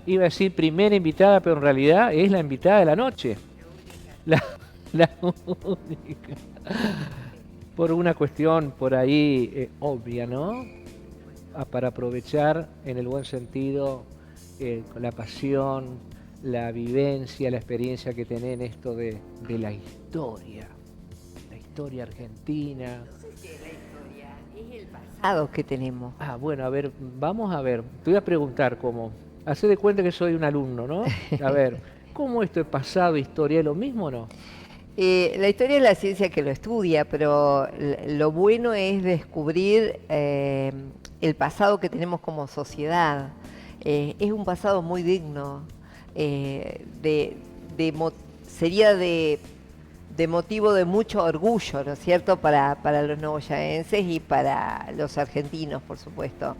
iba a decir primera invitada, pero en realidad es la invitada de la noche. La, la única. Por una cuestión por ahí obvia, ¿no? Para aprovechar en el buen sentido la pasión, la vivencia, la experiencia que tenés en esto de la historia argentina. No sé si es la historia, es el pasado que tenemos. Ah, bueno, a ver, vamos a ver, te voy a preguntar cómo, hacé de cuenta que soy un alumno, ¿no? A ver, ¿cómo esto es pasado, historia, es lo mismo o no? La historia es la ciencia que lo estudia, pero lo bueno es descubrir el pasado que tenemos como sociedad. Es un pasado muy digno. eh, de, de sería de motivo de mucho orgullo, ¿no es cierto?, para los novoyaenses y para los argentinos, por supuesto.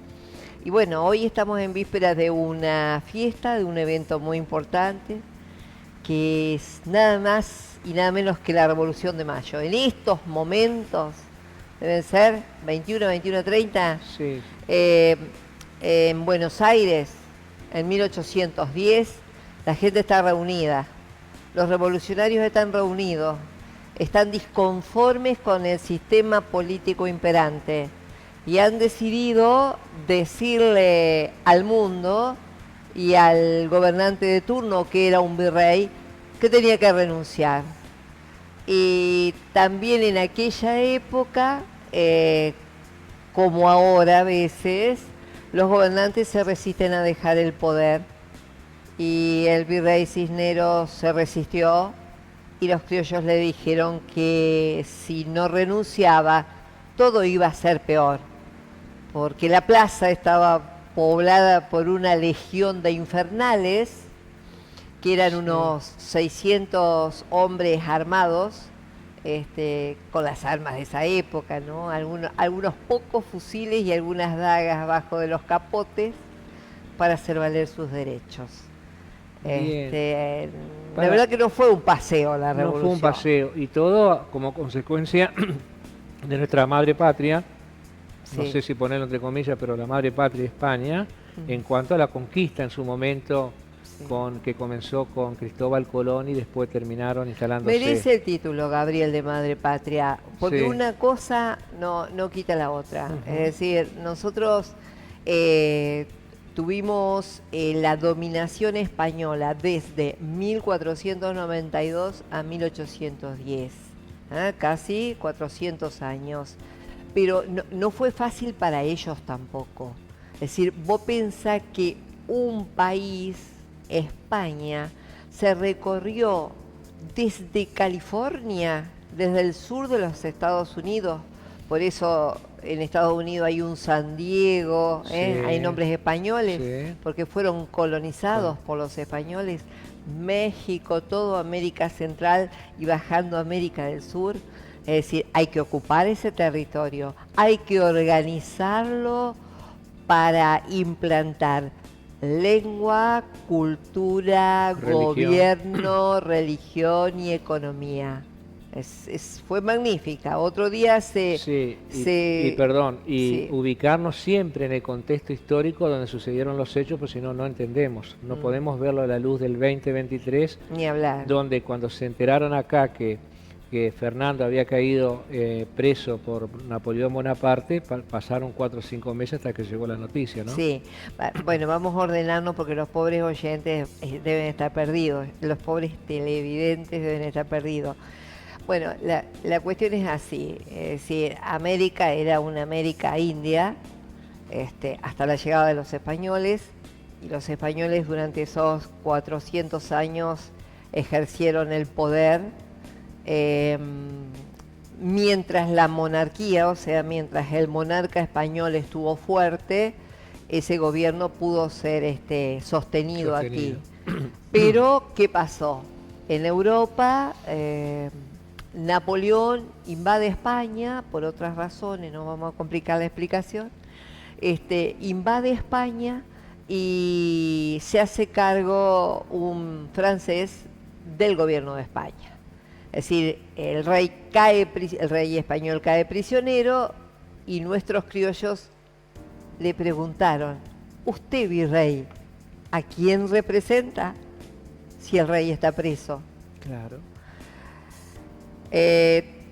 Y bueno, hoy estamos en vísperas de una fiesta, de un evento muy importante, que es nada más y nada menos que la Revolución de Mayo. En estos momentos, deben ser 21, 21, 30, Sí, eh, en Buenos Aires, en 1810, la gente está reunida, los revolucionarios están reunidos, están disconformes con el sistema político imperante y han decidido decirle al mundo y al gobernante de turno, que era un virrey, que tenía que renunciar. Y también en aquella época, como ahora a veces, los gobernantes se resisten a dejar el poder y el virrey Cisneros se resistió y los criollos le dijeron que si no renunciaba todo iba a ser peor, porque la plaza estaba poblada por una legión de infernales, que eran sí. unos 600 hombres armados, con las armas de esa época, ¿no? Algunos pocos fusiles y algunas dagas abajo de los capotes para hacer valer sus derechos. Bien. La Para, verdad que no fue un paseo la no fue un revolución. paseo y todo como consecuencia de nuestra madre patria, no Sí. sé si ponerlo entre comillas, pero la madre patria de España, en Mm, cuanto a la conquista en su momento sí. que comenzó con Cristóbal Colón y después terminaron instalándose. Merece el título, Gabriel, de Madre Patria, porque Sí. una cosa no quita la otra. Es Ujú. decir, nosotros eh, tuvimos la dominación española desde 1492 a 1810, casi 400 años. Pero no fue fácil para ellos tampoco. Es decir, vos pensás que un país, España, se recorrió desde California, desde el sur de los Estados Unidos. Por eso en Estados Unidos hay un San Diego, hay Sí, nombres españoles, sí. porque fueron colonizados Con- por los españoles. México, todo América Central y bajando a América del Sur. Es decir, hay que ocupar ese territorio, hay que organizarlo para implantar lengua, cultura, religión. gobierno, religión y economía. Fue magnífica. Otro día Sí, y se, perdón, y sí, ubicarnos siempre en el contexto histórico donde sucedieron los hechos, pues si no, no entendemos. No podemos verlo a la luz del 2023, ni hablar. donde cuando se enteraron acá que Fernando había caído preso por Napoleón Bonaparte, pasaron 4 o 5 meses hasta que llegó la noticia, ¿no? Sí, bueno, vamos a ordenarnos porque los pobres oyentes deben estar perdidos, los pobres televidentes deben estar perdidos. Bueno, la cuestión es así, es decir, América era una América india, hasta la llegada de los españoles, y los españoles durante esos 400 años ejercieron el poder, eh, mientras la monarquía, o sea, mientras el monarca español estuvo fuerte, ese gobierno pudo ser sostenido aquí. Sostenido. Pero, ¿qué pasó? En Europa, Napoleón invade España, por otras razones, no vamos a complicar la explicación, invade España y se hace cargo un francés del gobierno de España. Es decir, el rey español cae prisionero y nuestros criollos le preguntaron, ¿usted virrey ¿A quién representa si el rey está preso? Claro.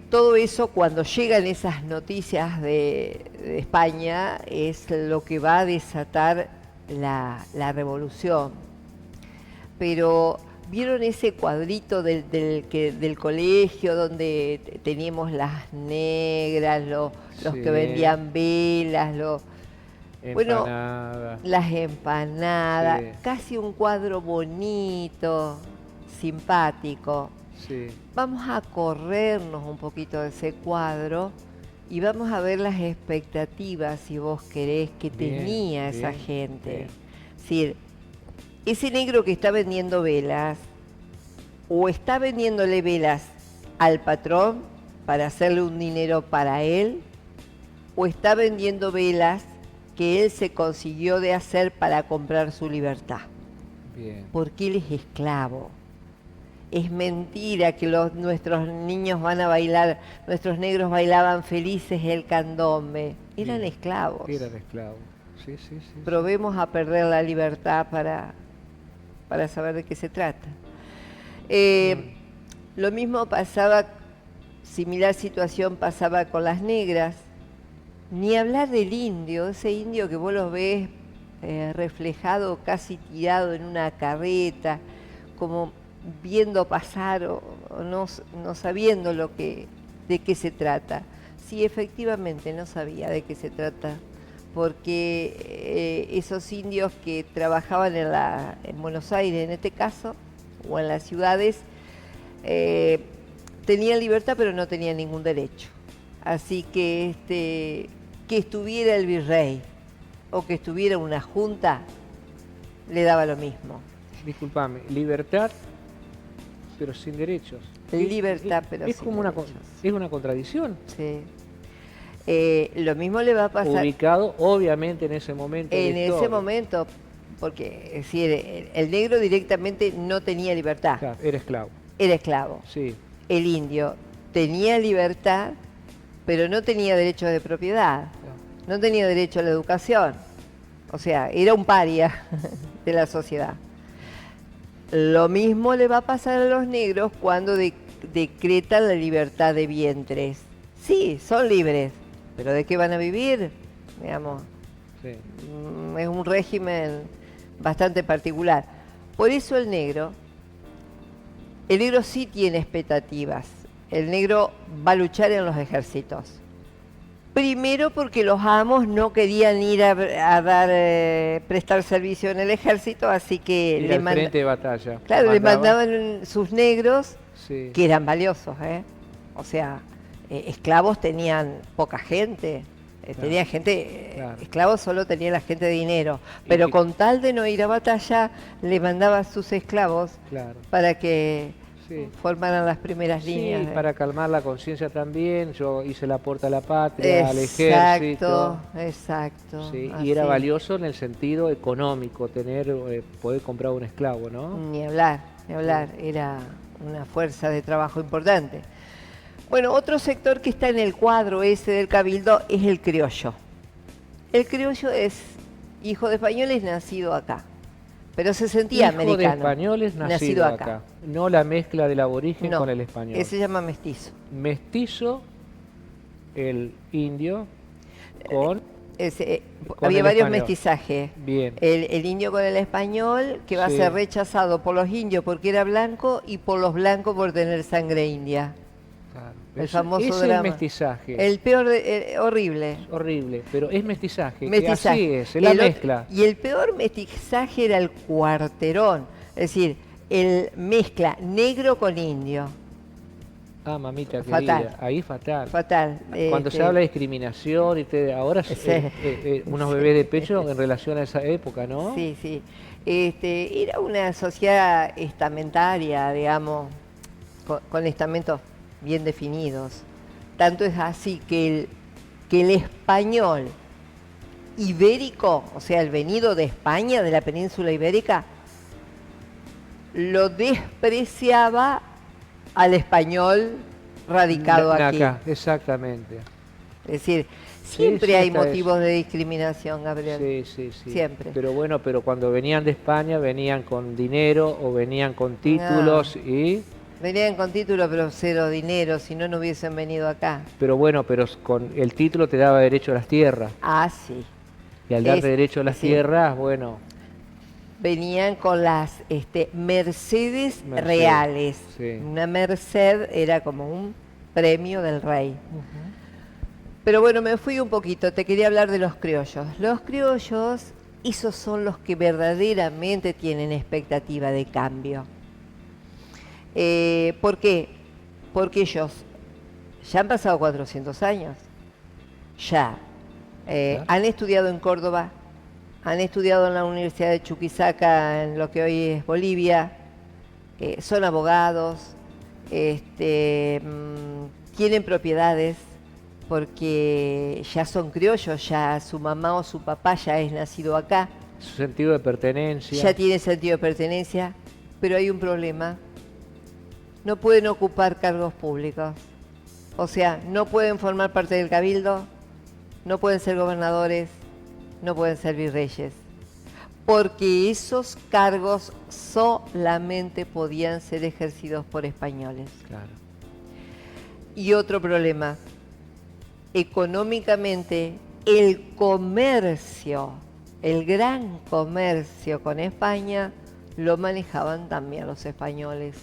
Todo eso, cuando llegan esas noticias de España, es lo que va a desatar la revolución. Pero ¿vieron ese cuadrito del colegio donde teníamos las negras, los Sí. que vendían velas, bueno, Empanada. las empanadas? Sí. Casi un cuadro bonito, simpático. Sí. Vamos a corrernos un poquito de ese cuadro y vamos a ver las expectativas, si vos querés, que Bien, tenía esa bien, gente. bien. Es decir, ese negro que está vendiendo velas, o está vendiéndole velas al patrón para hacerle un dinero para él, o está vendiendo velas que él se consiguió de hacer para comprar su libertad, Bien. porque él es esclavo. Es mentira que nuestros niños van a bailar, nuestros negros bailaban felices el candombe. Eran Bien. esclavos. Eran esclavos. Sí, sí, sí. Probemos a perder la libertad para saber de qué se trata. Lo mismo pasaba, similar situación pasaba con las negras. Ni hablar del indio, ese indio que vos lo ves reflejado, casi tirado en una carreta, como viendo pasar o no sabiendo de qué se trata. Sí, efectivamente no sabía de qué se trata, porque esos indios que trabajaban en Buenos Aires, en este caso, o en las ciudades, tenían libertad pero no tenían ningún derecho. Así que que estuviera el virrey o que estuviera una junta, le daba lo mismo. Disculpame, libertad pero sin derechos. Libertad, pero es sin como derechos. es una contradicción. Sí. Lo mismo le va a pasar Ubicado, obviamente, en ese momento. de en la ese historia. momento, porque es decir, el negro directamente no tenía libertad, Claro, era esclavo. era esclavo. Sí, El indio tenía libertad, pero no tenía derechos de propiedad, claro. no tenía derecho a la educación. O sea, era un paria de la sociedad. Lo mismo le va a pasar a los negros cuando decretan la libertad de vientres. Sí, son libres, pero ¿de qué van a vivir? Digamos, Sí. es un régimen bastante particular. Por eso el negro sí tiene expectativas. El negro va a luchar en los ejércitos. Primero porque los amos no querían ir a prestar servicio en el ejército, así que Ir al frente de batalla. claro, le Mandaba. mandaban sus negros, Sí. que eran valiosos, ¿eh? O sea, esclavos tenían poca gente, Claro. tenía gente, Claro. esclavos solo tenía la gente de dinero, pero Y- con tal de no ir a batalla, le mandaba a sus esclavos Claro. para que Sí. formaran las primeras Sí, líneas. para calmar la conciencia también. Yo hice el aporte a la patria, al ejército. Exacto. Sí, así. y era valioso en el sentido económico tener, poder comprar un esclavo, ¿no? Ni hablar, era una fuerza de trabajo importante. Bueno, otro sector que está en el cuadro ese del cabildo es el criollo. El criollo es hijo de españoles nacido acá, pero se sentía Hijo de americano. españoles nacido acá. No la mezcla del aborigen No, con el español. ese se llama mestizo. Mestizo, el indio con... Con Había el varios español. mestizajes. Bien. El indio con el español, que va a Sí. ser rechazado por los indios porque era blanco y por los blancos por tener sangre india. Claro. El famoso es drama. el mestizaje. El peor, horrible. Horrible, pero es mestizaje. que Mestizaje. así es la El otro- mezcla. Y el peor mestizaje era el cuarterón. Es decir, el mezcla negro con indio. Ah, mamita Fatal. querida, ahí fatal. Fatal. Cuando se habla de discriminación, ahora Sí. unos bebés de pecho en relación a esa época, ¿no? Sí, sí. Era una sociedad estamentaria, digamos, con estamentos bien definidos. Tanto es así que el español ibérico, o sea, el venido de España, de la península ibérica, lo despreciaba al español radicado aquí. Acá, exactamente. Es decir, Siempre sí, hay está eso. motivos de discriminación, Gabriel. Sí, sí, sí. Siempre. Pero bueno, pero cuando venían de España venían con dinero o venían con No. títulos y... Venían con título, pero cero dinero, si no, no hubiesen venido acá. Pero bueno, pero con el título te daba derecho a las tierras. Ah, sí. Y al darte derecho a las Sí. tierras, bueno, Venían con las mercedes Mercedes, reales. sí. Una merced era como un premio del rey. Ujú. Pero bueno, me fui un poquito, te quería hablar de los criollos. Los criollos, esos son los que verdaderamente tienen expectativa de cambio. ¿Por qué? Porque ellos ya han pasado 400 años, ya Claro. han estudiado en Córdoba, han estudiado en la Universidad de Chuquisaca, en lo que hoy es Bolivia, son abogados, tienen propiedades, porque ya son criollos, ya su mamá o su papá ya es nacido acá, Su sentido de pertenencia. ya tiene sentido de pertenencia, pero hay un problema. No pueden ocupar cargos públicos. O sea, no pueden formar parte del cabildo, no pueden ser gobernadores, no pueden ser virreyes. Porque esos cargos solamente podían ser ejercidos por españoles. Claro. Y otro problema, económicamente, el comercio, el gran comercio con España, lo manejaban también los españoles,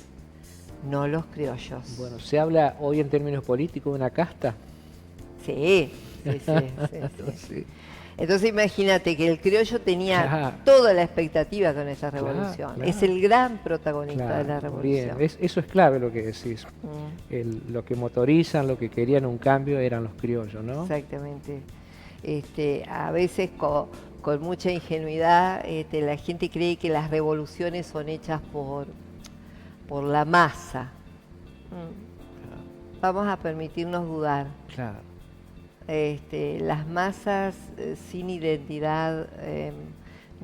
no los criollos. Bueno, ¿se habla hoy en términos políticos de una casta? Sí, sí, sí, sí. Sí. Entonces imagínate que el criollo tenía Claro. toda la expectativa con esa Claro, revolución. claro. Es el gran protagonista de la Claro, revolución. bien. Eso es clave lo que decís. Mm, Lo que motorizan, lo que querían un cambio eran los criollos, ¿no? Exactamente. A veces con mucha ingenuidad la gente cree que las revoluciones son hechas por la masa. Vamos a permitirnos dudar. Claro. Las masas sin identidad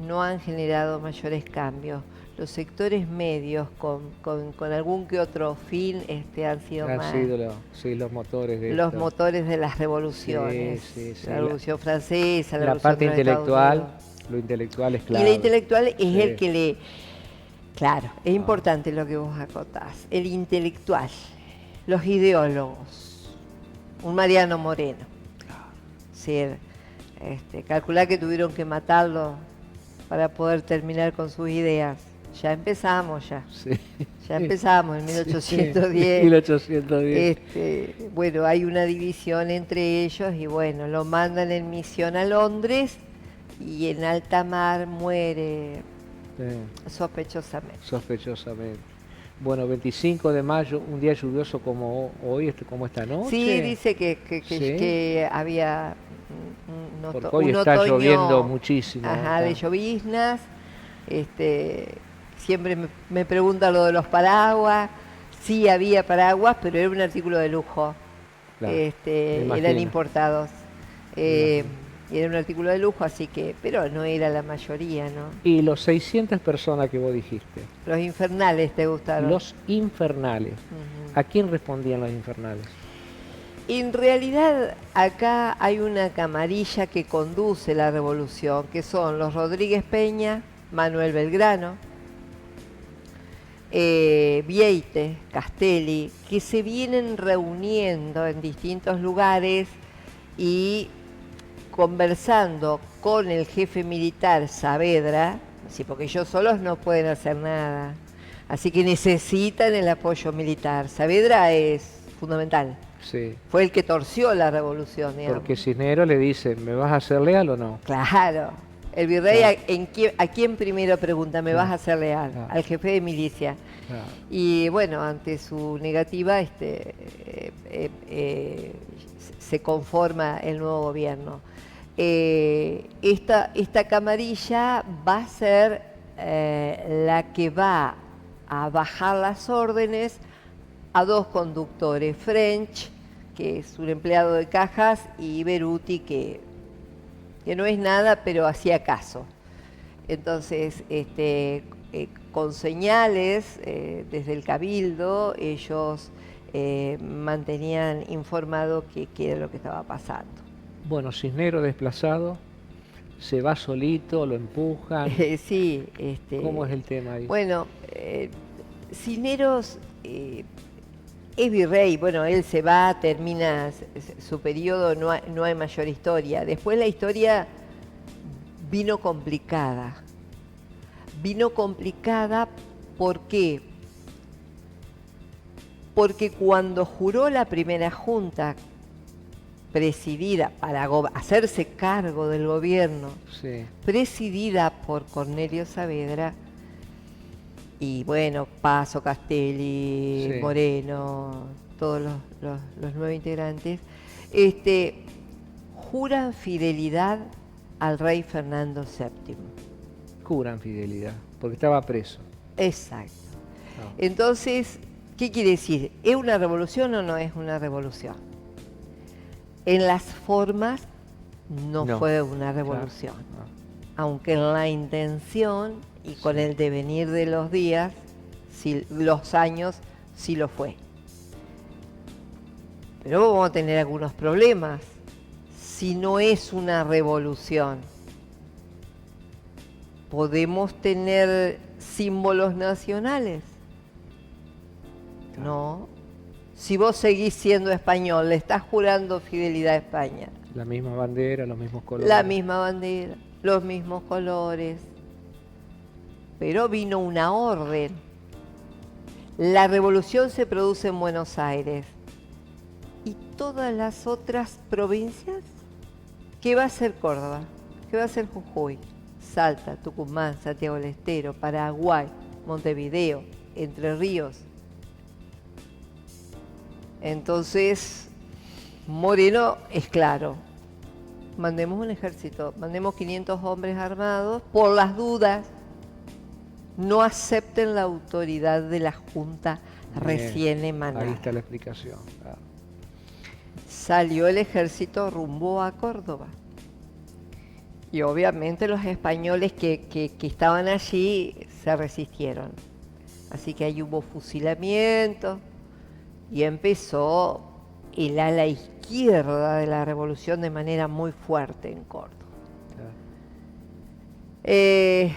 no han generado mayores cambios. Los sectores medios con algún que otro fin han sido Han más sido los motores de los esto. motores de las revoluciones. Sí, sí, La Revolución Francesa, la La Revolución parte de los Estados intelectual, Unidos. lo intelectual es Y clave. la intelectual es Sí. el que le... Claro, es importante lo que vos acotás. El intelectual, los ideólogos, un Mariano Moreno. Sí, calcular que tuvieron que matarlo para poder terminar con sus ideas. Ya empezamos ya. Sí. Ya empezamos en 1810. 1810. Bueno, hay una división entre ellos y bueno, lo mandan en misión a Londres y en alta mar muere Sí, sospechosamente. sospechosamente. Bueno, 25 de mayo, un día lluvioso como hoy, como esta noche. Sí, dice Sí. que había Porque hoy está otoño, lloviendo muchísimo. ajá, de Está- lloviznas. Siempre me preguntan lo de los paraguas. Sí había paraguas, pero era un artículo de lujo. Claro, me Eran imagino. importados. Me Era un artículo de lujo, así que, pero no era la mayoría, ¿no? Y los 600 personas que vos dijiste, Los infernales te gustaron. los infernales, Ujú. ¿a quién respondían los infernales? En realidad, acá hay una camarilla que conduce la revolución, que son los Rodríguez Peña, Manuel Belgrano, Vieite, Castelli, que se vienen reuniendo en distintos lugares y conversando con el jefe militar Saavedra, sí, porque ellos solos no pueden hacer nada, así que necesitan el apoyo militar. Saavedra es fundamental, Sí, fue el que torció la revolución, digamos. porque Cisneros le dice, ¿me vas a hacer leal o no? Claro, el virrey Claro. ¿a quién primero pregunta? ¿Me vas a hacer leal? Claro. Al jefe de milicia. Claro. Y bueno, ante su negativa se conforma el nuevo gobierno. Esta camarilla va a ser la que va a bajar las órdenes a dos conductores, French, que es un empleado de cajas, y Beruti, que no es nada, pero hacía caso. Entonces, con señales desde el cabildo, ellos mantenían informado qué era lo que estaba pasando. Bueno, Cisnero desplazado, se va solito, lo empujan. Sí, ¿Cómo es el tema ahí? bueno, Cisneros es virrey, bueno, él se va, termina su periodo, no hay mayor historia. Después la historia vino complicada. Vino complicada, ¿por qué? Porque cuando juró la primera junta presidida para hacerse cargo del gobierno, Sí, presidida por Cornelio Saavedra, y bueno, Paso, Castelli, sí. Moreno, todos los nueve integrantes, juran fidelidad al rey Fernando VII. Juran fidelidad, porque estaba preso. Exacto. Ah, Entonces, ¿qué quiere decir? ¿Es una revolución o no es una revolución? En las formas no No, fue una claro. revolución, Ah, aunque en la intención y con sí. el devenir de los días, los años, sí lo fue. Pero vamos a tener algunos problemas si no es una revolución. ¿Podemos tener símbolos nacionales? Claro. No. Si vos seguís siendo español, le estás jurando fidelidad a España. La misma bandera, los mismos colores. La misma bandera, los mismos colores. Pero vino una orden. La revolución se produce en Buenos Aires. ¿Y todas las otras provincias? ¿Qué va a hacer Córdoba? ¿Qué va a hacer Jujuy? Salta, Tucumán, Santiago del Estero, Paraguay, Montevideo, Entre Ríos. Entonces, Moreno es claro. Mandemos un ejército, mandemos 500 hombres armados, por las dudas, no acepten la autoridad de la Junta recién Ahí emanada. está la explicación. Claro. Salió el ejército rumbo a Córdoba. Y obviamente los españoles que estaban allí se resistieron. Así que ahí hubo fusilamiento y empezó el ala izquierda de la revolución de manera muy fuerte en Córdoba. Claro. Eh,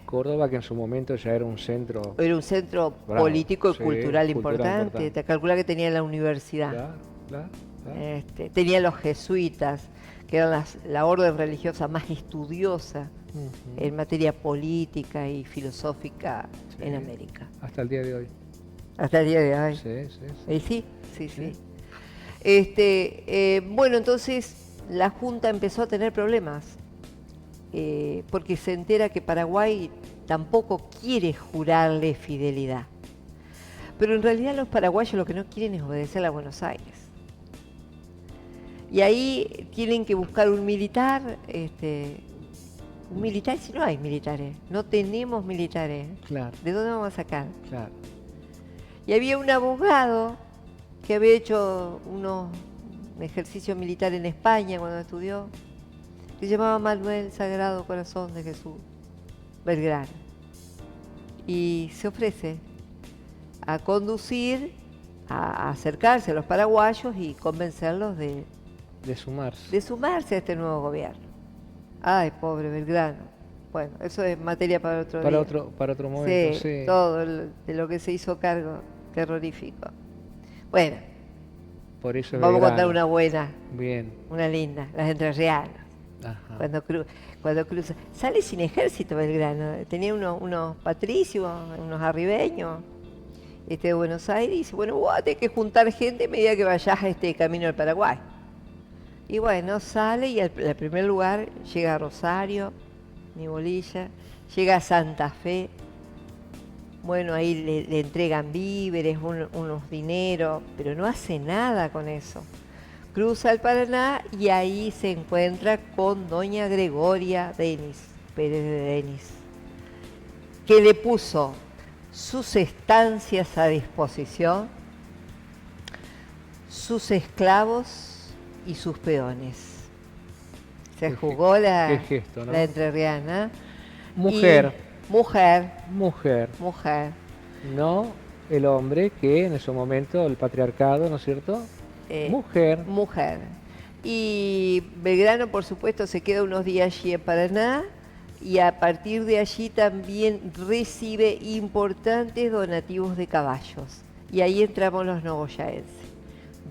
Córdoba, que en su momento ya era un centro. Era un centro Bravo, político y sí, cultural cultural importante. importante. Te calcula que tenía la universidad. Claro, claro, claro. Tenía los jesuitas, que eran la orden religiosa más estudiosa Ujú. en materia política y filosófica Sí. en América. Hasta el día de hoy. Hasta el día de hoy. Sí, sí, sí. Sí. Bueno, entonces la Junta empezó a tener problemas, porque se entera que Paraguay tampoco quiere jurarle fidelidad. Pero en realidad los paraguayos lo que no quieren es obedecer a Buenos Aires. Y ahí tienen que buscar un militar, si no hay militares, no tenemos militares. Claro, ¿De dónde vamos a sacar? claro. Y había un abogado que había hecho un ejercicio militar en España cuando estudió, que se llamaba Manuel Sagrado Corazón de Jesús Belgrano. Y se ofrece a conducir, a acercarse a los paraguayos y convencerlos de De sumarse. sumarse a este nuevo gobierno. Ay, pobre Belgrano. Bueno, eso es materia para otro Para día. para otro momento, sí. Todo de lo que se hizo cargo, terrorífico. Bueno, Por eso es vamos a contar Belgrano. una buena, Bien. una linda, las entrerrianas. Ajá. Cuando cruza, sale sin ejército Belgrano, tenía unos patricios, unos arribeños de Buenos Aires, y dice, bueno, vos tenés que juntar gente a medida que vayas a este camino al Paraguay. Y bueno, sale y al primer lugar llega a Rosario, mi bolilla, llega a Santa Fe. Bueno, ahí le entregan víveres, unos dineros, pero no hace nada con eso. Cruza el Paraná y ahí se encuentra con doña Gregoria Denis, Pérez de Denis, que le puso sus estancias a disposición, sus esclavos y sus peones. Se Qué jugó qué gesto, ¿no? la entrerriana. Mujer. Y mujer, Mujer. No el hombre que en ese momento, el patriarcado, ¿no es cierto? eh, Mujer. mujer. Y Belgrano, por supuesto, se queda unos días allí en Paraná y a partir de allí también recibe importantes donativos de caballos. Y ahí entramos los nogoyaenses.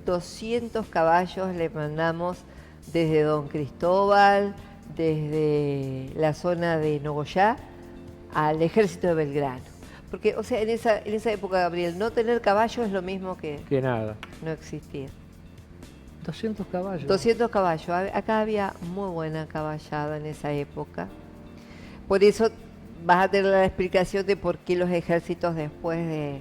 200 caballos le mandamos desde Don Cristóbal, desde la zona de Nogoyá, al ejército de Belgrano. Porque, o sea, en esa época, Gabriel, no tener caballo es lo mismo que Que nada. no existir. 200 caballos. 200 caballos. Acá había muy buena caballada en esa época. Por eso vas a tener la explicación de por qué los ejércitos después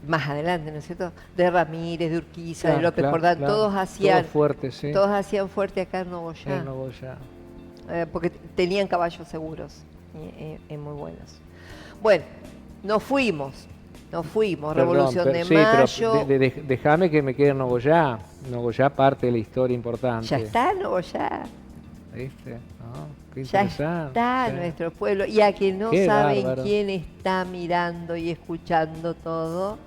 más adelante, ¿no es cierto? De Ramírez, de Urquiza, de Claro, López claro, Jordán, claro. todos hacían, Todo fuerte, sí. todos hacían fuerte acá en Nogoyá, En Nogoyá. porque tenían caballos seguros y muy buenos. Bueno, nos fuimos, Perdón, Revolución de sí, Mayo. pero déjame que me quede en Nogoyá. Nogoyá parte de la historia importante. Ya está Nogoyá. ¿Viste? No, qué Ya interesante. está Sí. nuestro pueblo. Y a que no Qué saben bárbaro. quién está mirando y escuchando todo.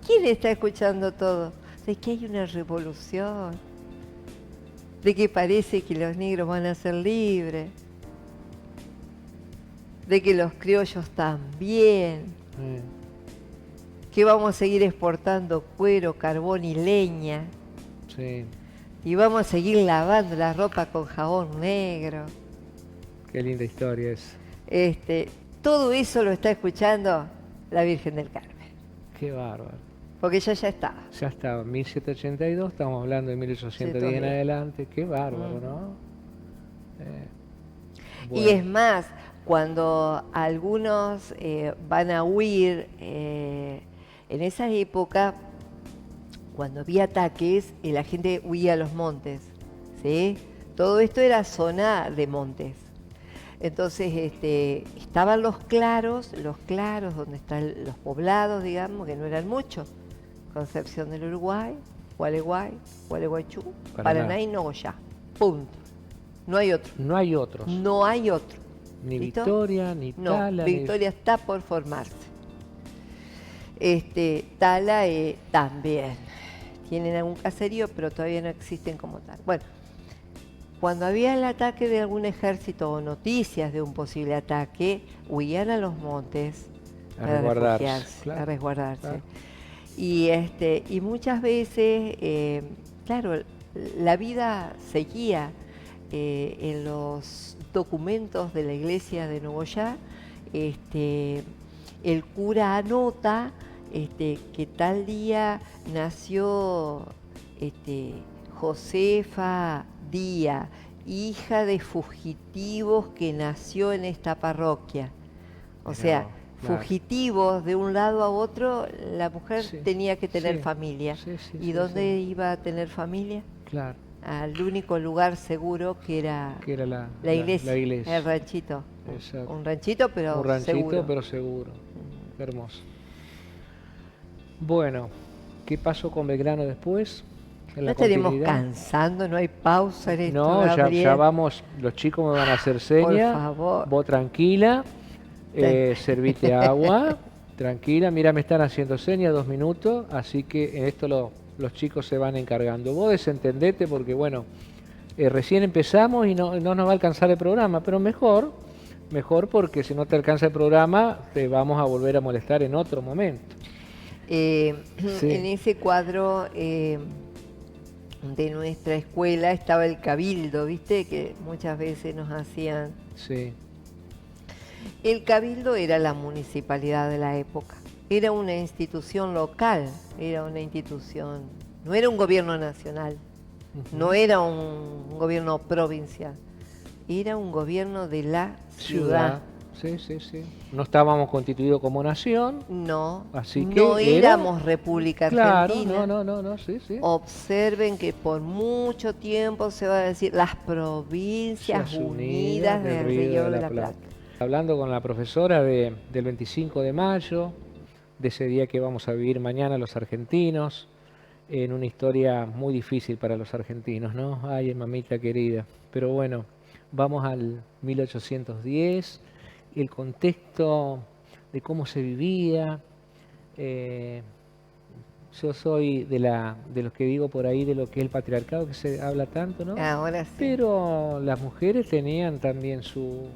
¿Quién está escuchando todo? De que hay una revolución. De que parece que los negros van a ser libres. De que los criollos también. Que vamos a seguir exportando cuero, carbón y leña. Sí, Y vamos a seguir lavando la ropa con jabón negro. qué linda historia es. Todo eso lo está escuchando la Virgen del Carmen. Qué bárbaro. Porque ella ya estaba. Ya estaba, 1782, estamos hablando de 1810 en 110. adelante. Qué bárbaro, Mm. ¿no? Y es más, cuando algunos van a huir, en esa época, cuando había ataques, la gente huía a los montes, ¿sí? Todo esto era zona de montes. Entonces, estaban los claros donde están los poblados, digamos, que no eran muchos. Concepción del Uruguay, Gualeguay, Gualeguaychú, Paraná y Nogoyá. Punto. No hay otro. No hay otros. No hay otro. Ni ¿Listo? Victoria, ni No, Tala. Victoria está por formarse. Tala también. Tienen algún caserío, pero todavía no existen como tal. Bueno, cuando había el ataque de algún ejército o noticias de un posible ataque, huían a los montes A para resguardarse, refugiarse, claro, a resguardarse. claro. Y muchas veces, claro, la vida seguía en los documentos de la iglesia de Nogoyá. El cura anota que tal día nació Josefa Díaz, hija de fugitivos que nació en esta parroquia. O Mirá sea, vos, claro. fugitivos de un lado a otro, la mujer Sí, tenía que tener sí, familia. sí, sí, ¿Y sí, dónde sí. iba a tener familia? Claro, Al único lugar seguro que era que era la iglesia, la iglesia. el ranchito. Exacto. Un ranchito, pero Un ranchito, seguro. pero seguro. Qué hermoso. Bueno, ¿qué pasó con Belgrano después? En No la estaremos continuidad. cansando, no hay pausa en esto, No, Gabriel. ya vamos, los chicos me van a hacer señas. Por favor. Vos tranquila, servite agua, tranquila. Mira, me están haciendo señas, 2 minutos, así que en esto los chicos se van encargando. Vos desentendete porque, bueno, recién empezamos y no nos va a alcanzar el programa, pero mejor porque si no te alcanza el programa, te vamos a volver a molestar en otro momento. Sí. En ese cuadro de nuestra escuela estaba el cabildo, ¿viste? Que muchas veces nos hacían... Sí, El cabildo era la municipalidad de la época. Era una institución local, era una institución... No era un gobierno nacional, no era un gobierno provincial, era un gobierno de la ciudad. Sí, sí, sí. No estábamos constituidos como nación. No, Así que no era- éramos República Claro, Argentina. no, sí, sí. Observen que por mucho tiempo se va a decir las provincias Ciudades unidas del Río de la Plata. Hablando con la profesora del 25 de mayo, de ese día que vamos a vivir mañana los argentinos, en una historia muy difícil para los argentinos, ¿no? Ay, mamita querida. Pero bueno, vamos al 1810, el contexto de cómo se vivía. Yo soy de los que digo por ahí de lo que es el patriarcado, que se habla tanto, ¿no? Ahora sí. Pero las mujeres tenían también su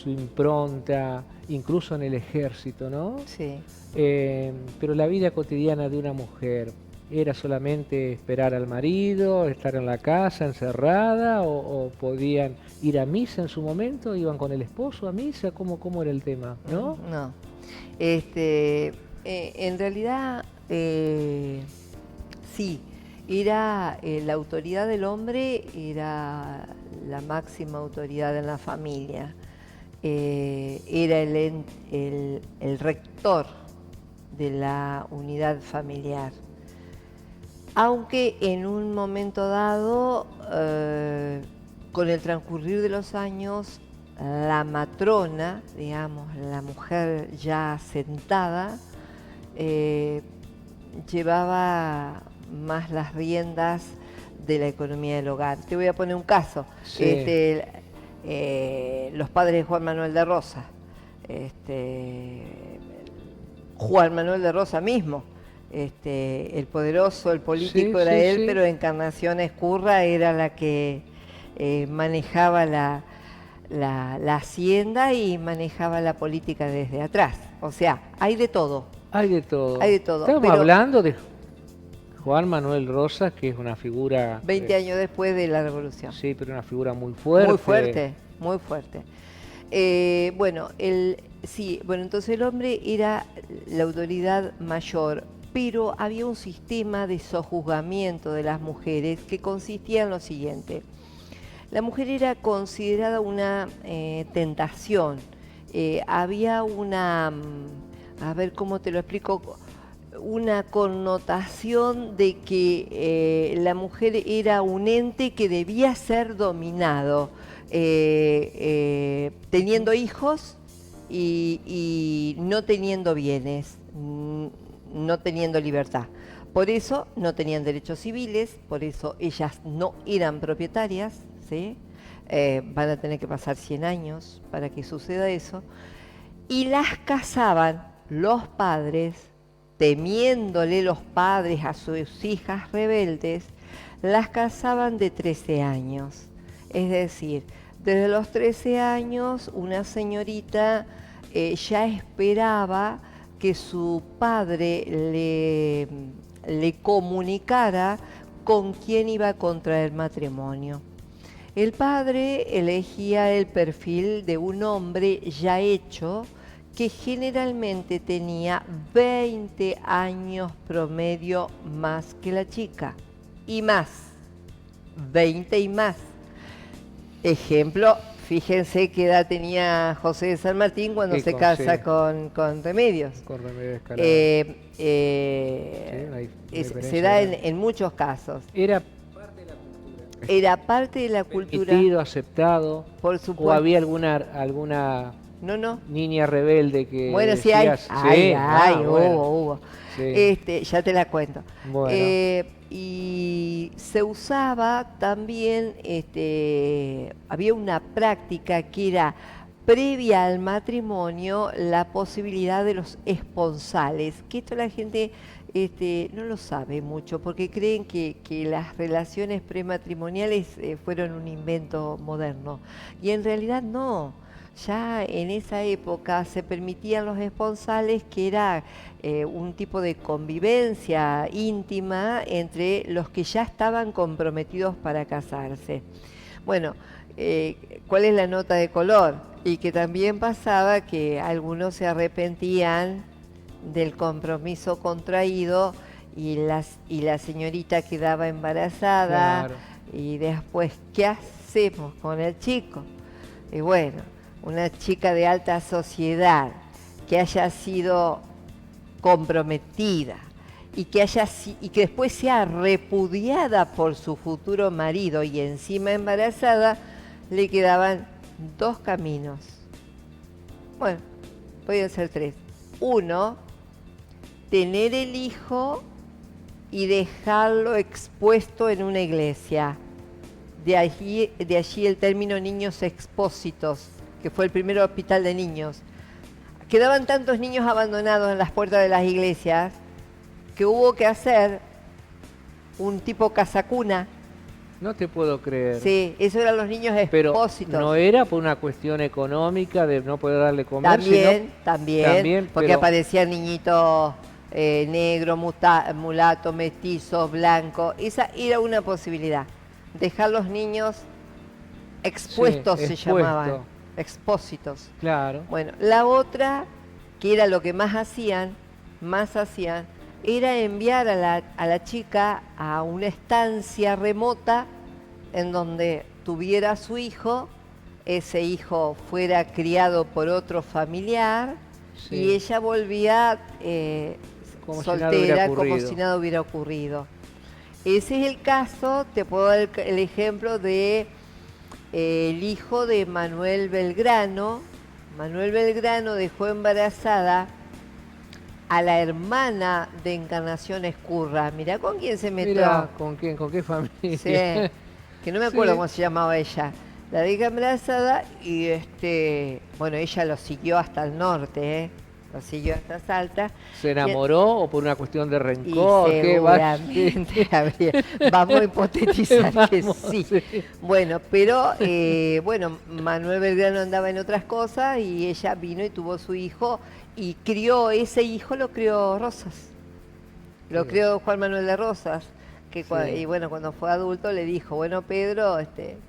impronta, incluso en el ejército, ¿no? Sí. Pero la vida cotidiana de una mujer era solamente esperar al marido, estar en la casa encerrada, o podían ir a misa en su momento, iban con el esposo a misa, ¿cómo era el tema, no? No. En realidad, sí, era la autoridad del hombre, era la máxima autoridad en la familia. Era el rector de la unidad familiar. Aunque en un momento dado, con el transcurrir de los años, la matrona, digamos, la mujer ya sentada, llevaba más las riendas de la economía del hogar. Te voy a poner un caso. Sí. Los padres de Juan Manuel de Rosas. Juan Manuel de Rosas mismo. El poderoso, el político Sí, era sí, él, sí. pero Encarnación Escurra era la que manejaba la hacienda y manejaba la política desde atrás. O sea, hay de todo. Hay de todo. Hay de todo, Estamos pero- hablando de Juan Manuel Rosas, que es una figura... 20 años después de la revolución. Sí, pero una figura muy fuerte. Muy fuerte, muy fuerte. Bueno, entonces el hombre era la autoridad mayor, pero había un sistema de sojuzgamiento de las mujeres que consistía en lo siguiente. La mujer era considerada una tentación. Había una, a ver cómo te lo explico, una connotación de que la mujer era un ente que debía ser dominado, teniendo hijos y no teniendo bienes, no teniendo libertad. Por eso no tenían derechos civiles, por eso ellas no eran propietarias, ¿sí? Van a tener que pasar 100 años para que suceda eso. Y las casaban los padres, temiéndole los padres a sus hijas rebeldes, las casaban de 13 años. Es decir, desde los 13 años una señorita ya esperaba que su padre le comunicara con quién iba a contraer matrimonio. El padre elegía el perfil de un hombre ya hecho que generalmente tenía 20 años promedio más que la chica. Y más. 20 y más. Ejemplo, fíjense qué edad tenía José de San Martín cuando Sí, se con- casa sí. con Remedios. Con Remedios Escalada. Se diferencia da grande. en muchos casos. Era Era parte de la cultura, permitido, aceptado, por o supuesto. había alguna No. niña rebelde que Bueno, sí hay. decía, sí, bueno, Hubo. sí. Ya te la cuento. Bueno. Y se usaba también, había una práctica que era previa al matrimonio, la posibilidad de los esponsales, que esto la gente no lo sabe mucho, porque creen que las relaciones prematrimoniales fueron un invento moderno, y en realidad no. Ya en esa época se permitían los esponsales, que era un tipo de convivencia íntima entre los que ya estaban comprometidos para casarse. Bueno, ¿cuál es la nota de color? Y que también pasaba que algunos se arrepentían del compromiso contraído y la señorita quedaba embarazada. Claro. Y después, ¿qué hacemos con el chico? Y bueno, una chica de alta sociedad que haya sido comprometida y que después sea repudiada por su futuro marido y encima embarazada, le quedaban dos caminos. Bueno, podían ser tres. Uno, tener el hijo y dejarlo expuesto en una iglesia. De allí el término niños expósitos, que fue el primer hospital de niños. Quedaban tantos niños abandonados en las puertas de las iglesias que hubo que hacer un tipo casacuna. No te puedo creer. Sí, eso eran los niños Pero expósitos. no era por una cuestión económica de no poder darle comer, También, sino también, porque pero aparecían niñitos negros, mulatos, mestizos, blancos. Esa era una posibilidad. Dejar los niños expuestos se expuesto. llamaban, expósitos. Claro. Bueno, la otra, que era lo que más hacían, era enviar a la chica a una estancia remota en donde tuviera a su hijo, ese hijo fuera criado por otro familiar Sí. y ella volvía Como si nada hubiera soltera, como ocurrido. si nada hubiera ocurrido. Ese es el caso, te puedo dar el ejemplo de el hijo de Manuel Belgrano. Manuel Belgrano dejó embarazada a la hermana de Encarnación Escurra. Mirá con quién se metió. Mira, ¿con quién? ¿Con qué familia? Sí, que no me acuerdo Sí. cómo se llamaba ella. La deja embarazada y bueno, ella lo siguió hasta el norte, lo siguió hasta Salta. ¿Se enamoró o por una cuestión de Y rencor? ¿Qué va? seguramente habría. Vamos a hipotetizar que Vamos, sí. sí. Bueno, pero bueno, Manuel Belgrano andaba en otras cosas y ella vino y tuvo su hijo y crió, ese hijo lo crió Rosas. Lo Sí. crió Juan Manuel de Rosas. Sí. Y bueno, cuando fue adulto le dijo, bueno, Pedro,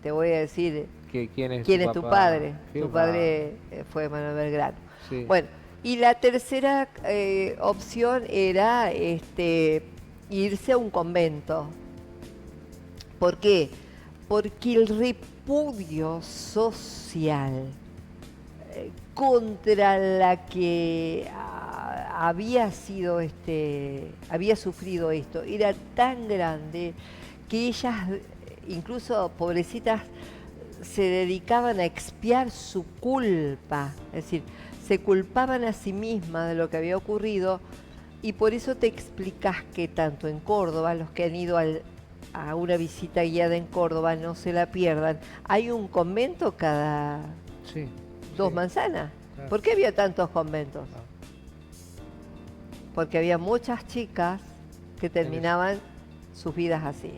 te voy a decir ¿Quién es quién tu es tu papá? padre. Qué Tu va. padre fue Manuel Belgrano. Sí. Bueno, y la tercera opción era irse a un convento. ¿Por qué? Porque el repudio social contra la que había sido había sufrido esto era tan grande que ellas, incluso pobrecitas, se dedicaban a expiar su culpa, es decir, se culpaban a sí mismas de lo que había ocurrido y por eso te explicas que tanto en Córdoba, los que han ido a una visita guiada en Córdoba, no se la pierdan, hay un convento cada Sí. 2 sí. manzanas. Claro. ¿Por qué había tantos conventos? Ah. Porque había muchas chicas que terminaban sus vidas así.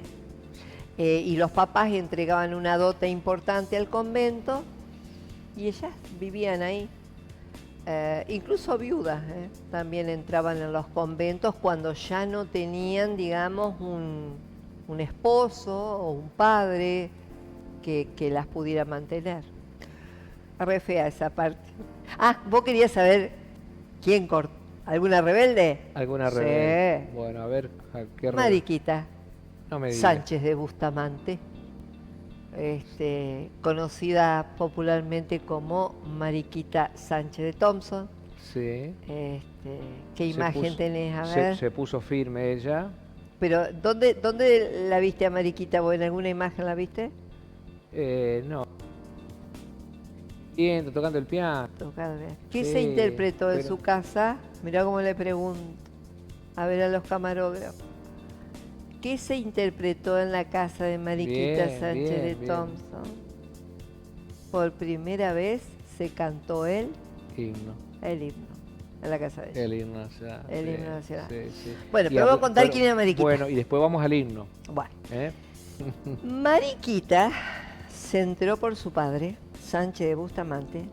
Y los papás entregaban una dote importante al convento y ellas vivían ahí. Incluso viudas también entraban en los conventos cuando ya no tenían, digamos, un esposo o un padre que las pudiera mantener. Re fea esa parte. Ah, vos querías saber quién cortó. ¿Alguna rebelde? ¿Alguna Sí. rebelde? Bueno, a ver, ¿qué rebelde? Mariquita No me digas. Sánchez de Bustamante, conocida popularmente como Mariquita Sánchez de Thompson. Sí. ¿Qué Se imagen puso- tenés? A ver. Se puso firme ella. Pero, ¿dónde la viste a Mariquita? ¿Vos en alguna imagen la viste? No. Bien, tocando el piano. ¿Qué Sí, se interpretó en pero- su casa? Mirá cómo le pregunto. A ver a los camarógrafos. ¿Qué se interpretó en la casa de Mariquita Bien, Sánchez bien, de bien. Thompson? Por primera vez se cantó el himno en la casa de ella. El himno nacional. El sí, himno nacional. sí, sí. Bueno, Y pero voy a habla- contar bueno, quién era Mariquita. Bueno, y después vamos al himno. Bueno, ¿eh? Mariquita se enteró por su padre, Sánchez de Bustamante,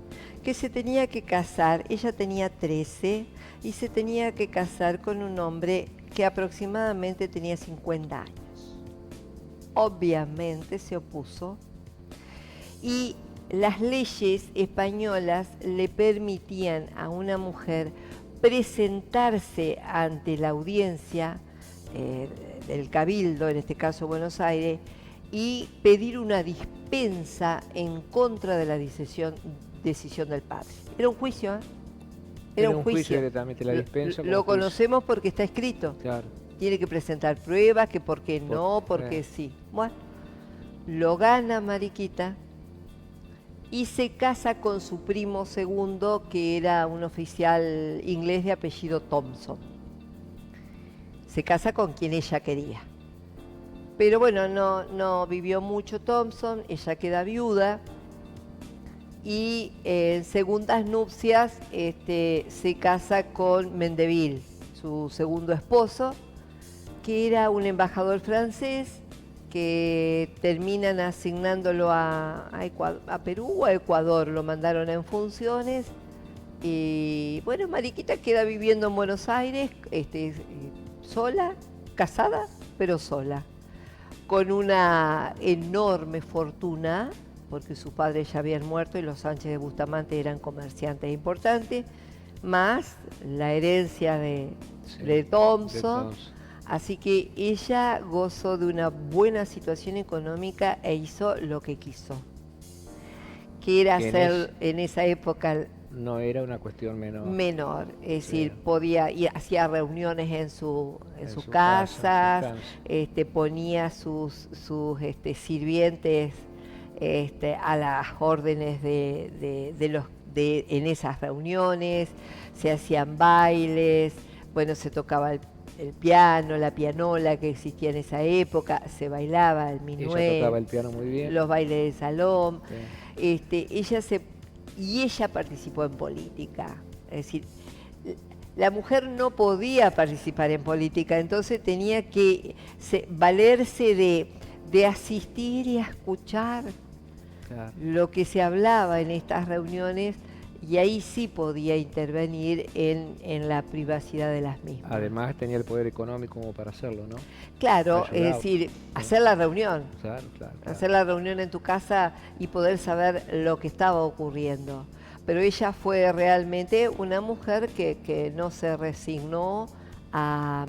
que se tenía que casar, ella tenía 13, y se tenía que casar con un hombre que aproximadamente tenía 50 años. Obviamente se opuso y las leyes españolas le permitían a una mujer presentarse ante la audiencia del Cabildo, en este caso Buenos Aires, y pedir una dispensa en contra de la decisión del padre. Era un juicio, ¿eh? Era un juicio. directamente, la dispensa. como Lo juicio. conocemos porque está escrito. Claro. Tiene que presentar pruebas, que por qué no, porque sí. Bueno, lo gana Mariquita y se casa con su primo segundo, que era un oficial inglés de apellido Thompson. Se casa con quien ella quería. Pero bueno, no vivió mucho Thompson, ella queda viuda y en segundas nupcias se casa con Mendeville, su segundo esposo, que era un embajador francés que terminan asignándolo a Perú o a Ecuador, lo mandaron en funciones. Y bueno, Mariquita queda viviendo en Buenos Aires, sola, casada, pero sola, con una enorme fortuna, porque sus padres ya habían muerto y los Sánchez de Bustamante eran comerciantes importantes, más la herencia de Thompson. Así que ella gozó de una buena situación económica e hizo lo que quiso, que era hacer en esa época... No era una cuestión menor. Menor, es decir, Sí. podía y hacía reuniones en sus casas, ponía sus sirvientes a las órdenes en esas reuniones, se hacían bailes, bueno, se tocaba el piano, la pianola que existía en esa época, se bailaba el minuet, ella tocaba el piano muy bien, los bailes de salón, sí. Ella participó en política, es decir, la mujer no podía participar en política, entonces tenía que valerse de asistir y a escuchar Claro. lo que se hablaba en estas reuniones, y ahí sí podía intervenir en la privacidad de las mismas. Además tenía el poder económico como para hacerlo, ¿no? Claro, es decir, hacer la reunión. Claro. Hacer la reunión en tu casa y poder saber lo que estaba ocurriendo. Pero ella fue realmente una mujer que no se resignó a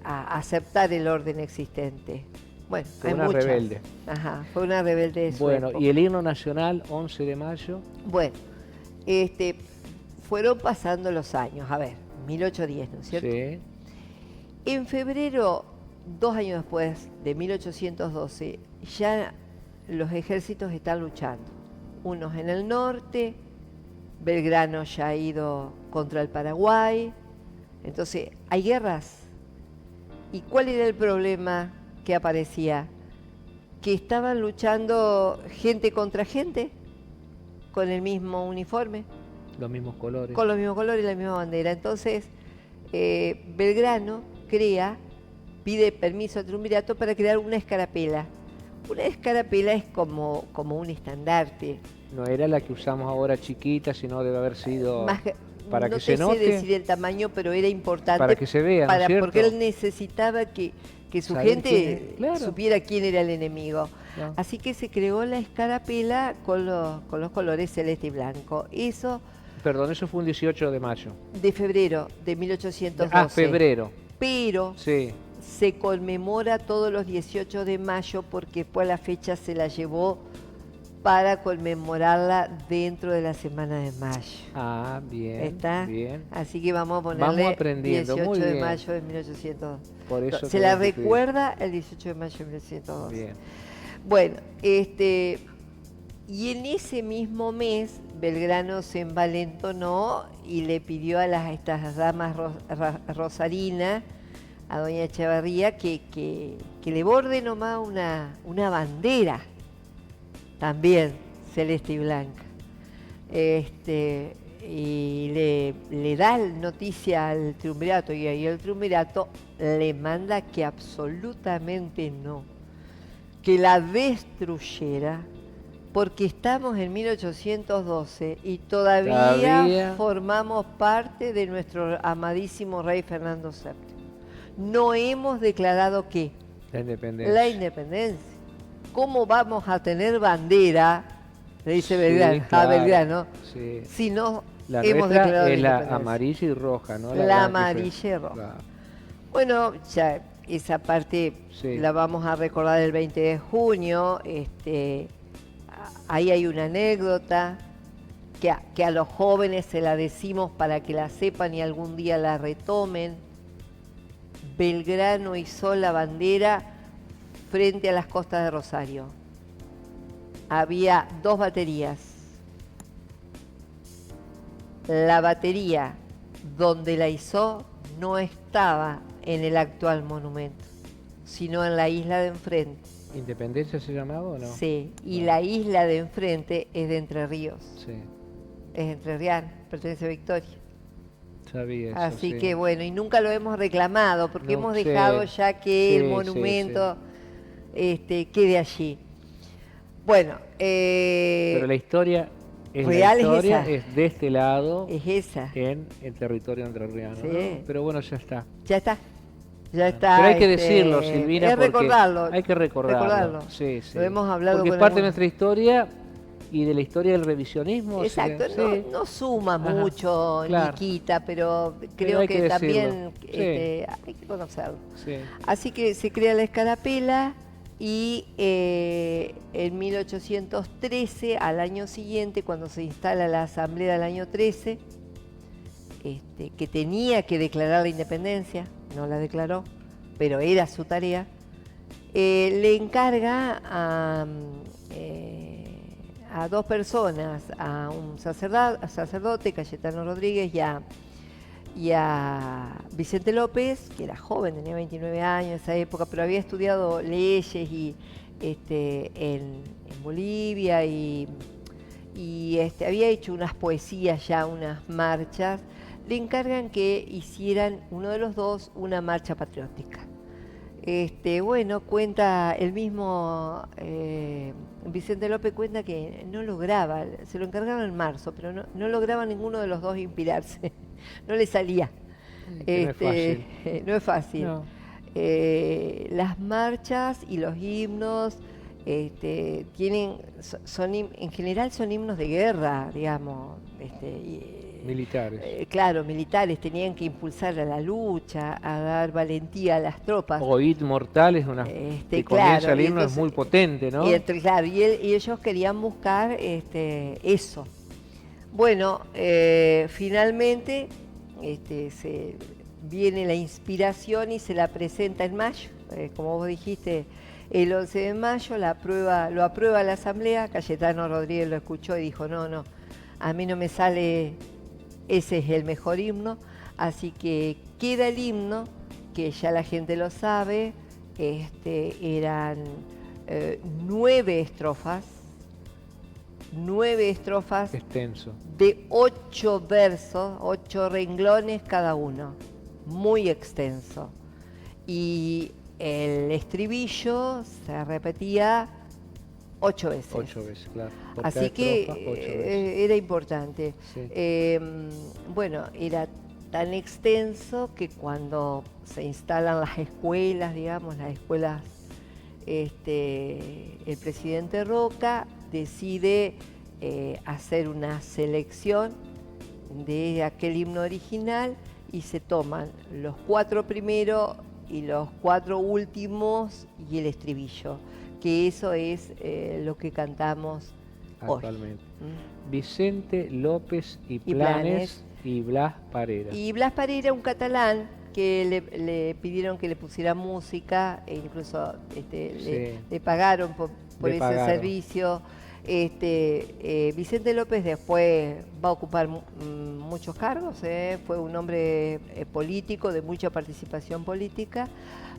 aceptar el orden existente. Bueno, fue una rebelde. Ajá, fue una rebelde de su Bueno, época. y el himno nacional, 11 de mayo. Bueno, fueron pasando los años, a ver, 1810, ¿no es cierto? Sí. En febrero, 2 años después de 1812, ya los ejércitos están luchando. Unos en el norte, Belgrano ya ha ido contra el Paraguay, entonces hay guerras. ¿Y cuál era el problema que aparecía? Que estaban luchando gente contra gente, con el mismo uniforme. Los mismos colores. Con los mismos colores y la misma bandera. Entonces, Belgrano pide permiso al triunvirato para crear una escarapela. Una escarapela es como un estandarte. No era la que usamos ahora chiquita, sino debe haber sido para no que se note. No sé decir el tamaño, pero era importante para que se vea, ¿no es cierto? Porque él necesitaba que su gente supiera quién era el enemigo. No. Así que se creó la escarapela con los colores celeste y blanco. Eso... Perdón, eso fue un 18 de mayo. De febrero de 1812. Ah, febrero. Pero sí. Se conmemora todos los 18 de mayo porque después la fecha se la llevó para conmemorarla dentro de la semana de mayo. Ah, bien. ¿Está? Bien. Así que vamos a ponerle 18 muy de bien. mayo de 1812. Por eso se la recuerda el 18 de mayo de 1912. Bien. Bueno, y en ese mismo mes Belgrano se envalentonó y le pidió a estas damas rosarinas, a doña Echevarría, que le borde nomás una bandera, también celeste y blanca. Y le da noticia al triunvirato, y ahí el triunvirato le manda que absolutamente no, que la destruyera, porque estamos en 1812 y todavía formamos parte de nuestro amadísimo rey Fernando VII. No hemos declarado ¿qué? La independencia. La independencia. ¿Cómo vamos a tener bandera, le dice Belgrano, claro, a Belgrano, sí. si no la hemos declarado es la la amarilla y roja, ¿no? La amarilla y roja. Claro. Bueno, ya esa parte la vamos a recordar el 20 de junio. Ahí hay una anécdota que a los jóvenes se la decimos para que la sepan y algún día la retomen. Belgrano izó la bandera frente a las costas de Rosario. Había 2 baterías. La batería donde la izó no estaba en el actual monumento, sino en la isla de enfrente. ¿Independencia se llamaba o no? Sí, y la isla de enfrente es de Entre Ríos. Sí. Es entrerriana, pertenece a Victoria. sabía eso, Así sí. que bueno, y nunca lo hemos reclamado porque No, hemos sí, dejado ya que el sí, monumento quede allí. Bueno, Pero la real es historia esa, es de este lado, es esa. en el territorio entrerriano, ¿no? Sí, Pero bueno, ya está. ya está, ya Bueno, pero está. hay que decirlo, Silvina, Es porque recordarlo, hay que recordarlo. recordarlo. Sí, Lo sí. hemos hablado Porque es con parte de algunos. nuestra historia y de la historia del revisionismo. Exacto, no, Sí. no suma Ajá, mucho ni claro. quita, pero Pero creo hay que que decirlo. también Sí, hay que conocerlo. sí. Así que se crea la escarapela y en 1813, al año siguiente, cuando se instala la asamblea del año 13, que tenía que declarar la independencia, no la declaró, pero era su tarea, le encarga a dos personas, a un sacerdote, Cayetano Rodríguez, y a Vicente López, que era joven, tenía 29 años en esa época, pero había estudiado leyes y en Bolivia y había hecho unas poesías ya, unas marchas. Le encargan que hicieran uno de los dos una marcha patriótica. Bueno, cuenta el mismo Vicente López, cuenta que no lograba, se lo encargaron en marzo, pero no lograba ninguno de los dos inspirarse, no le salía. Que no es fácil. No es fácil. No. Las marchas y los himnos tienen, en general son himnos de guerra, digamos. Militares. Claro, militares tenían que impulsar a la lucha, a dar valentía a las tropas. O Hit Mortales, que comienza el himno, es muy potente, ¿no? Claro, y ellos querían buscar eso. Bueno, finalmente viene la inspiración y se la presenta en mayo, como vos dijiste, el 11 de mayo lo aprueba la asamblea. Cayetano Rodríguez lo escuchó y dijo, no, a mí no me sale, ese es el mejor himno, así que queda el himno, que ya la gente lo sabe, eran 9 estrofas, Extenso. de 8 versos, 8 renglones cada uno, muy extenso. Y el estribillo se repetía 8 veces. 8 veces, claro. Por Así cada que estrofa, 8 veces. era importante. Sí. Bueno, era tan extenso que cuando se instalan las escuelas, digamos, las escuelas, el presidente Roca decide hacer una selección de aquel himno original y se toman los 4 primeros y los 4 últimos y el estribillo, que eso es lo que cantamos Actualmente. hoy. Vicente López y Planes y Blas Parera. Y Blas Parera, un catalán que le pidieron que le pusiera música e incluso le pagaron por ese servicio. Vicente López después va a ocupar muchos cargos, fue un hombre político, de mucha participación política,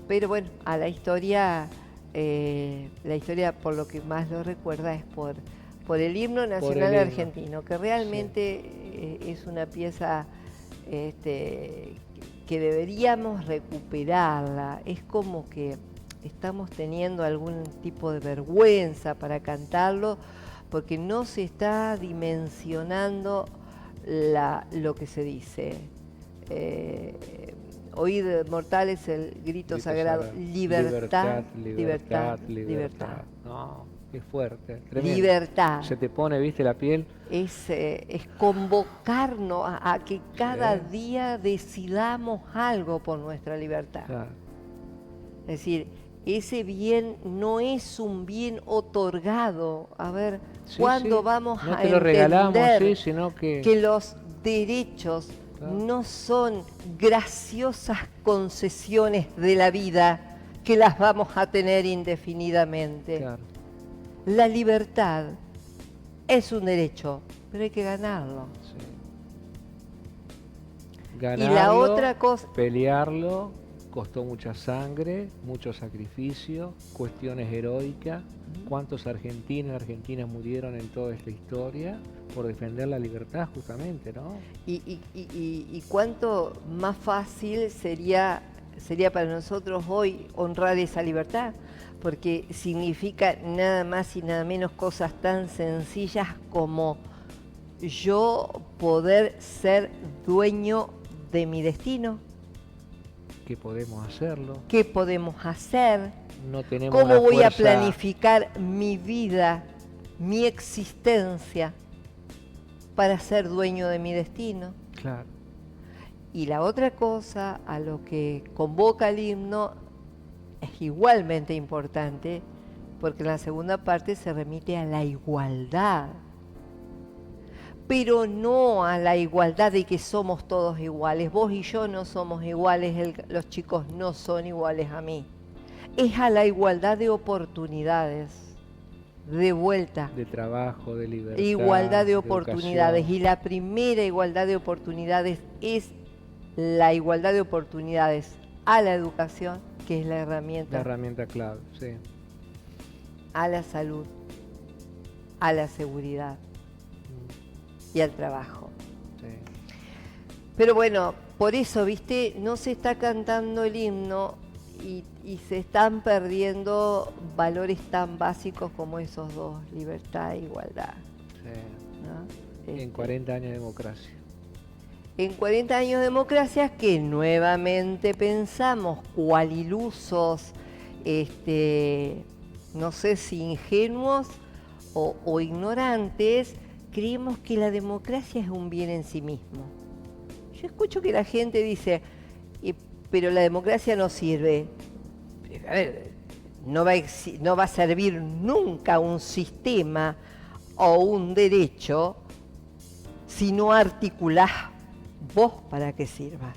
pero bueno, a la historia por lo que más lo recuerda es por el himno nacional argentino, que realmente es una pieza que deberíamos recuperarla. Es como que estamos teniendo algún tipo de vergüenza para cantarlo, porque no se está dimensionando lo que se dice. Oíd, mortales, el grito sagrado, libertad, libertad, libertad. No, qué fuerte, tremendo. Libertad. Se te pone, viste, la piel. Es convocarnos a que cada día decidamos algo por nuestra libertad. Claro. Es decir, ese bien no es un bien otorgado. A ver, ¿cuándo vamos no a te lo regalamos, sino que los derechos no son graciosas concesiones de la vida que las vamos a tener indefinidamente? Claro. La libertad es un derecho, pero hay que ganarlo. Sí. Ganarlo, y la otra cosa, pelearlo, costó mucha sangre, mucho sacrificio, cuestiones heroicas. ¿Cuántos argentinos y argentinas murieron en toda esta historia por defender la libertad justamente, ¿no? Y cuánto más fácil sería para nosotros hoy honrar esa libertad, porque significa nada más y nada menos cosas tan sencillas como yo poder ser dueño de mi destino. Que podemos hacerlo. ¿Qué podemos hacer? No tenemos ¿Cómo voy a fuerza... planificar mi vida, mi existencia, para ser dueño de mi destino? Claro. Y la otra cosa a lo que convoca el himno es igualmente importante, porque en la segunda parte se remite a la igualdad, pero no a la igualdad de que somos todos iguales. Vos y yo no somos iguales, los chicos no son iguales a mí. Es a la igualdad de oportunidades, de vuelta. De trabajo, de libertad. Igualdad de oportunidades. Educación. Y la primera igualdad de oportunidades es la igualdad de oportunidades a la educación, que es la herramienta. La herramienta clave, sí. A la salud, a la seguridad y al trabajo. Sí. Pero bueno, por eso, viste, no se está cantando el himno y se están perdiendo valores tan básicos como esos dos, libertad e igualdad. Sí. ¿No? En 40 años de democracia. En 40 años de democracia que nuevamente pensamos, cual ilusos, no sé si ingenuos o ignorantes, creemos que la democracia es un bien en sí mismo. Yo escucho que la gente dice, pero la democracia no sirve. A ver, no va a servir nunca un sistema o un derecho si no articulás vos para que sirva.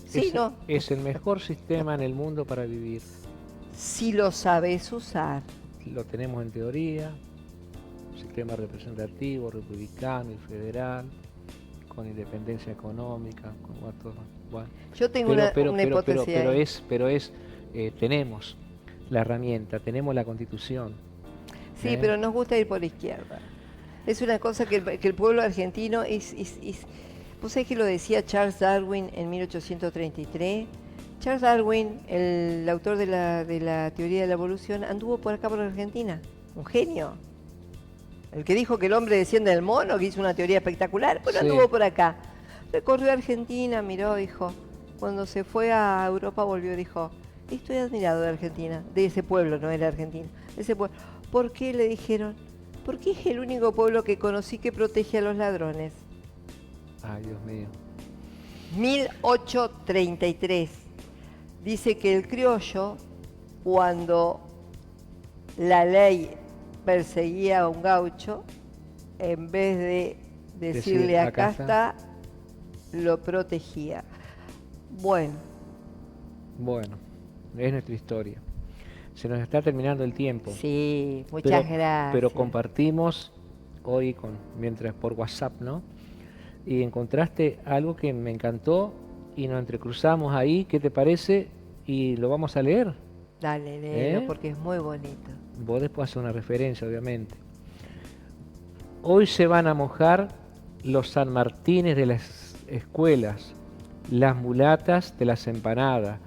Sí, ¿no? Es el mejor sistema en el mundo para vivir. Si lo sabes usar. Lo tenemos en teoría, sistema representativo, republicano y federal, con independencia económica, con todo. Bueno. Yo tengo una hipótesis. Tenemos la herramienta, tenemos la Constitución. Sí, pero nos gusta ir por la izquierda. Es una cosa que el pueblo argentino ¿Vos sabés que lo decía Charles Darwin en 1833? Charles Darwin, el autor de la teoría de la evolución, anduvo por acá por Argentina. Un genio. El que dijo que el hombre desciende del mono, que hizo una teoría espectacular, bueno, sí. Anduvo por acá. Recorrió Argentina, miró, dijo. Cuando se fue a Europa volvió, dijo, estoy admirado de Argentina, de ese pueblo, no era Argentina, de ese pueblo. ¿Por qué? Le dijeron, porque es el único pueblo que conocí que protege a los ladrones. Ay, Dios mío. 1833. Dice que el criollo, cuando la ley perseguía a un gaucho, en vez de decirle acá está, lo protegía. Bueno, es nuestra historia. Se nos está terminando el tiempo. Sí, muchas gracias. Pero compartimos hoy mientras por WhatsApp, ¿no? Y encontraste algo que me encantó y nos entrecruzamos ahí. ¿Qué te parece? Y lo vamos a leer. Dale, léelo, porque es muy bonito. Vos después haces una referencia, obviamente. Hoy se van a mojar los San Martines de las escuelas, las mulatas de las empanadas,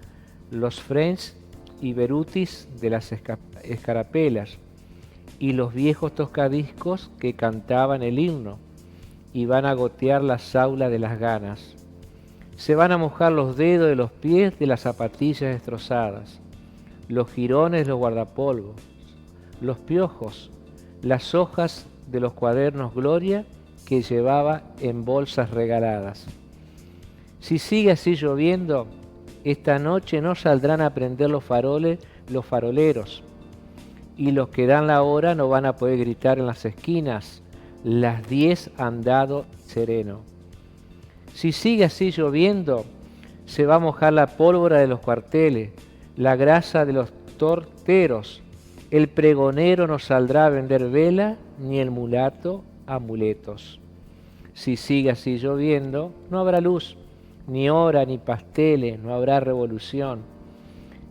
los French y Berutis de las escarapelas, y los viejos tocadiscos que cantaban el himno, y van a gotear las aulas de las ganas. Se van a mojar los dedos de los pies de las zapatillas destrozadas, los jirones de los guardapolvos, los piojos, las hojas de los cuadernos Gloria que llevaba en bolsas regaladas. Si sigue así lloviendo, esta noche no saldrán a prender los faroleros, y los que dan la hora no van a poder gritar en las esquinas, las 10 han dado sereno. Si sigue así lloviendo, se va a mojar la pólvora de los cuarteles, la grasa de los torteros, el pregonero no saldrá a vender vela, ni el mulato amuletos. Si sigue así lloviendo, no habrá luz, ni hora, ni pasteles, no habrá revolución,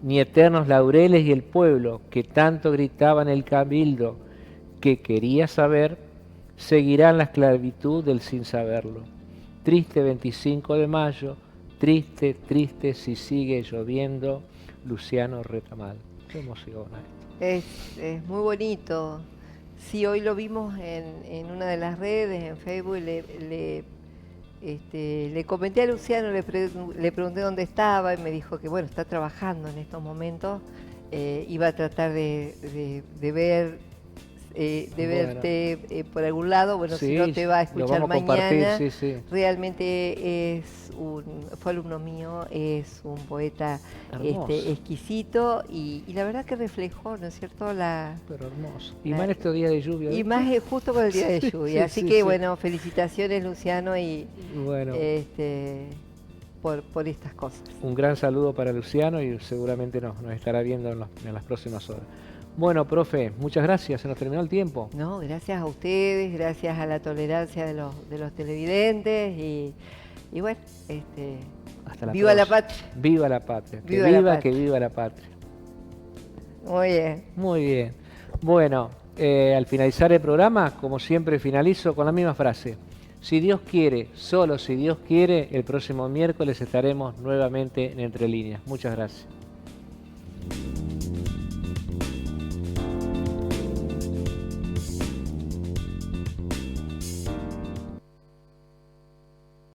ni eternos laureles, y el pueblo, que tanto gritaba en el cabildo, que quería saber seguirá en la esclavitud del sin saberlo. Triste 25 de mayo, triste, triste si sigue lloviendo, Luciano Retamal. Qué emociona esto. Es muy bonito. Sí, hoy lo vimos en una de las redes, en Facebook, le comenté a Luciano, le pregunté dónde estaba y me dijo que bueno, está trabajando en estos momentos. Iba a tratar de Bueno. verte por algún lado, bueno, si Sí, no te va a lo escuchar vamos a compartir, mañana. sí, sí. Realmente fue alumno mío, es un poeta Hermoso. exquisito y la verdad que reflejó, ¿no es cierto? Pero hermoso. Y más en estos días de lluvia. Y ¿viste? más justo con el día de lluvia. Sí, Así sí, que sí. bueno, felicitaciones Luciano y Bueno, por estas cosas. un gran saludo para Luciano y seguramente nos estará viendo en las próximas horas. Bueno, profe, muchas gracias, se nos terminó el tiempo. No, gracias a ustedes, gracias a la tolerancia de los televidentes y bueno, Hasta la viva la próxima. patria. Viva la patria. Que Viva la viva, patria. que viva la patria. Muy bien. Muy bien. Bueno, al finalizar el programa, como siempre, finalizo con la misma frase. Si Dios quiere, solo si Dios quiere, el próximo miércoles estaremos nuevamente en Entre Líneas. Muchas gracias.